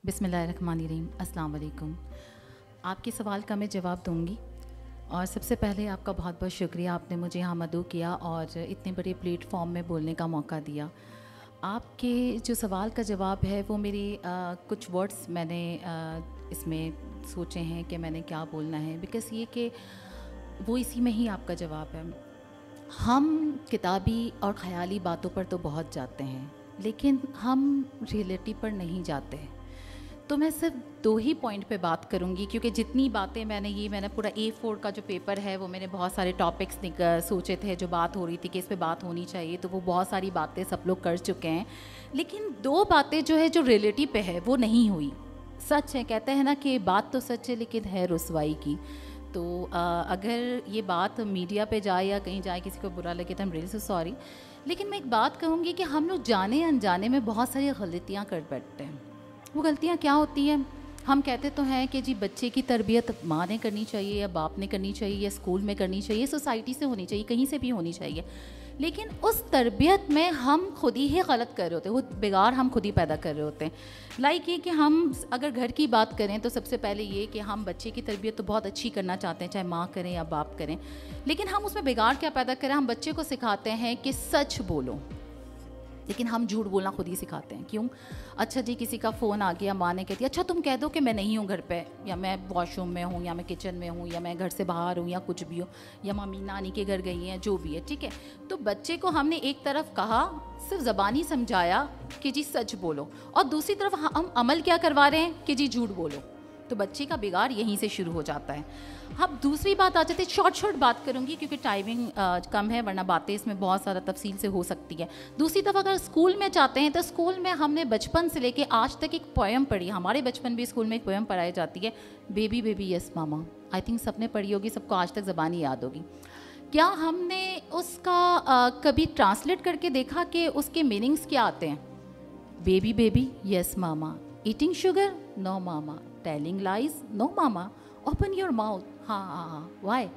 बिस्मिल्लाहिर्रहमानिर्रहीम। अस्सलाम वालेकुम। आपके सवाल का मैं जवाब दूंगी और सबसे पहले आपका बहुत बहुत शुक्रिया, आपने मुझे यहाँ मदऊ किया और इतने बड़े प्लेटफॉर्म में बोलने का मौका दिया। आपके जो सवाल का जवाब है वो मेरी कुछ वर्ड्स मैंने इसमें सोचे हैं कि मैंने क्या बोलना है, बिकॉज़ ये कि वो इसी में ही आपका जवाब है। हम किताबी और ख़याली बातों पर तो बहुत जाते हैं, लेकिन हम रियलिटी पर नहीं जाते। तो मैं सिर्फ 2 ही पॉइंट पे बात करूंगी, क्योंकि जितनी बातें मैंने पूरा A4 का जो पेपर है वो मैंने बहुत सारे टॉपिक्स सोचे थे जो बात हो रही थी कि इस पे बात होनी चाहिए, तो वो बहुत सारी बातें सब लोग कर चुके हैं। लेकिन 2 बातें जो है जो रियलिटी पे है वो नहीं हुई। सच है, कहते हैं ना कि बात तो सच है लेकिन है रुसवाई की। तो अगर ये बात मीडिया पे जाए या कहीं जाए किसी को बुरा लगे तो I am really so sorry. लेकिन मैं एक बात कहूँगी कि हम लोग जाने अनजाने में बहुत सारी गलतियाँ कर बैठते हैं। वो गलतियाँ क्या होती हैं? हम कहते तो हैं कि जी बच्चे की तरबियत माँ ने करनी चाहिए या बाप ने करनी चाहिए या स्कूल में करनी चाहिए, सोसाइटी से होनी चाहिए, कहीं से भी होनी चाहिए, लेकिन उस तरबियत में हम खुद ही गलत कर रहे होते हैं, वो बिगाड़ हम खुद ही पैदा कर रहे होते हैं। लाइक ये कि हम अगर घर की बात करें तो सबसे पहले ये कि हम बच्चे की तरबियत तो बहुत अच्छी करना चाहते हैं, चाहे माँ करें या बाप करें, लेकिन हम उसमें बिगाड़ क्या पैदा करें? हम बच्चे को सिखाते हैं कि सच बोलो, लेकिन हम झूठ बोलना खुद ही सिखाते हैं। क्यों? अच्छा जी, किसी का फ़ोन आ गया, माँ ने कहती है अच्छा तुम कह दो कि मैं नहीं हूँ घर पे, या मैं वॉशरूम में हूँ, या मैं किचन में हूँ, या मैं घर से बाहर हूँ, या कुछ भी हो, या मम्मी नानी के घर गई हैं, जो भी है, ठीक है। तो बच्चे को हमने एक तरफ कहा, सिर्फ ज़बानी समझाया कि जी सच बोलो, और दूसरी तरफ हम अमल क्या करवा रहे हैं कि जी झूठ बोलो। तो बच्चे का बिगाड़ यहीं से शुरू हो जाता है। अब दूसरी बात आ जाती है, शॉर्ट बात करूंगी क्योंकि टाइमिंग कम है, वरना बातें इसमें बहुत सारा तफसील से हो सकती है। दूसरी तरफ अगर स्कूल में चाहते हैं तो स्कूल में हमने बचपन से लेके आज तक एक पोएम पढ़ी, हमारे बचपन भी स्कूल में एक पोएम पढ़ाई जाती है, baby baby yes mama. I think सबने पढ़ी होगी, सबको आज तक ज़बानी याद होगी। क्या हमने उसका कभी ट्रांसलेट करके देखा कि उसके मीनिंग्स क्या आते हैं? Baby baby yes mama, eating sugar no mama, telling lies no mama, open your mouth हाँ, वाई?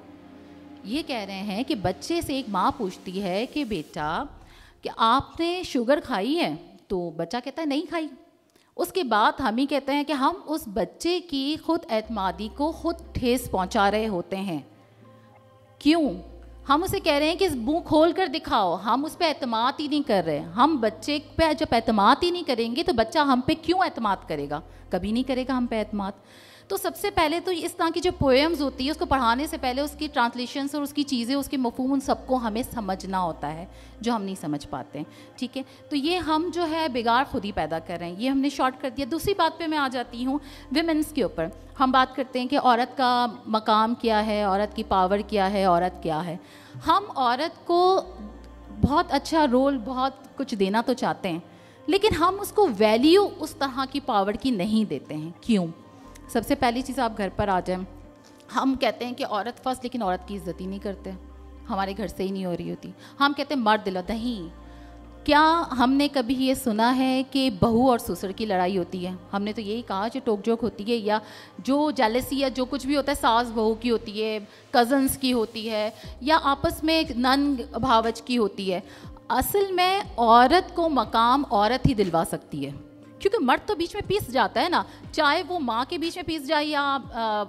ये कह रहे हैं कि बच्चे से एक माँ पूछती है कि बेटा कि आपने शुगर खाई है? तो बच्चा कहता है नहीं खाई। उसके बाद हम ही कहते हैं कि हम उस बच्चे की खुद एतमादी को खुद ठेस पहुंचा रहे होते हैं। क्यों? हम उसे कह रहे हैं कि मुंह खोल कर दिखाओ, हम उस पर एतमाद ही नहीं कर रहे। हम बच्चे पे जब एतमाद ही नहीं करेंगे तो बच्चा हम पे क्यों एतमाद करेगा? कभी नहीं करेगा हम पे एतमाद। तो सबसे पहले तो इस तरह की जो पोएम्स होती है उसको पढ़ाने से पहले उसकी ट्रांसलेशंस और उसकी चीज़ें, उसके मफ़हूम, उन सबको हमें समझना होता है, जो हम नहीं समझ पाते हैं, ठीक है। तो ये हम जो है बिगाड़ खुद ही पैदा कर रहे हैं, ये हमने शॉर्ट कर दिया। दूसरी बात पे मैं आ जाती हूँ, विमेंस के ऊपर। हम बात करते हैं कि औरत का मकाम क्या है, औरत की पावर क्या है, औरत क्या है। हम औरत को बहुत अच्छा रोल, बहुत कुछ देना तो चाहते हैं, लेकिन हम उसको वैल्यू उस तरह की पावर की नहीं देते हैं। क्यों? सबसे पहली चीज़, आप घर पर आ जाएं, हम कहते हैं कि औरत फर्स्ट, लेकिन औरत की इज्जत ही नहीं करते, हमारे घर से ही नहीं हो रही होती। हम कहते हैं मर्द दिला नहीं। क्या हमने कभी ये सुना है कि बहू और ससुर की लड़ाई होती है? हमने तो यही कहा जो टोक जोक होती है, या जो जेलसी या जो कुछ भी होता है सास बहू की होती है, कज़न्स की होती है, या आपस में नन भावच की होती है। असल में औरत को मकाम औरत ही दिलवा सकती है, क्योंकि मर्द तो बीच में पीस जाता है ना, चाहे वो माँ के बीच में पीस जाए, या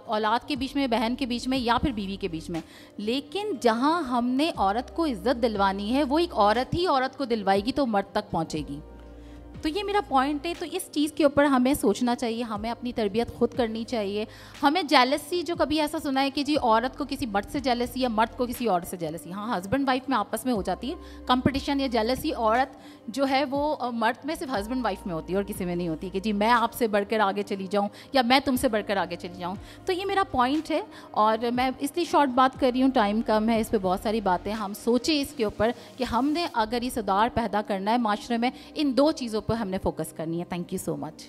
औलाद के बीच में, बहन के बीच में, या फिर बीवी के बीच में। लेकिन जहाँ हमने औरत को इज्जत दिलवानी है वो एक औरत ही औरत को दिलवाएगी तो मर्द तक पहुँचेगी। तो ये मेरा पॉइंट है। तो इस चीज़ के ऊपर हमें सोचना चाहिए, हमें अपनी तरबियत खुद करनी चाहिए। हमें जेलसी, जो कभी ऐसा सुना है कि जी औरत को किसी मर्द से जेलसी या मर्द को किसी औरत से जेलसी, हाँ, हस्बैंड वाइफ में आपस में हो जाती है कंपटीशन या जेलसी। औरत जो है वो मर्द में सिर्फ हस्बैंड वाइफ में होती है और किसी में नहीं होती कि जी मैं आपसे बढ़कर आगे चली जाऊँ या मैं तुमसे बढ़कर आगे चली जाऊँ। तो ये मेरा पॉइंट है, और मैं इसलिए शॉर्ट बात कर रही हूँ, टाइम कम है, इस पर बहुत सारी बातें हम सोचें इसके ऊपर कि हमने अगर ये सुधार पैदा करना है माशरे में, इन 2 चीज़ों पर हमने फोकस करनी है। Thank you so much.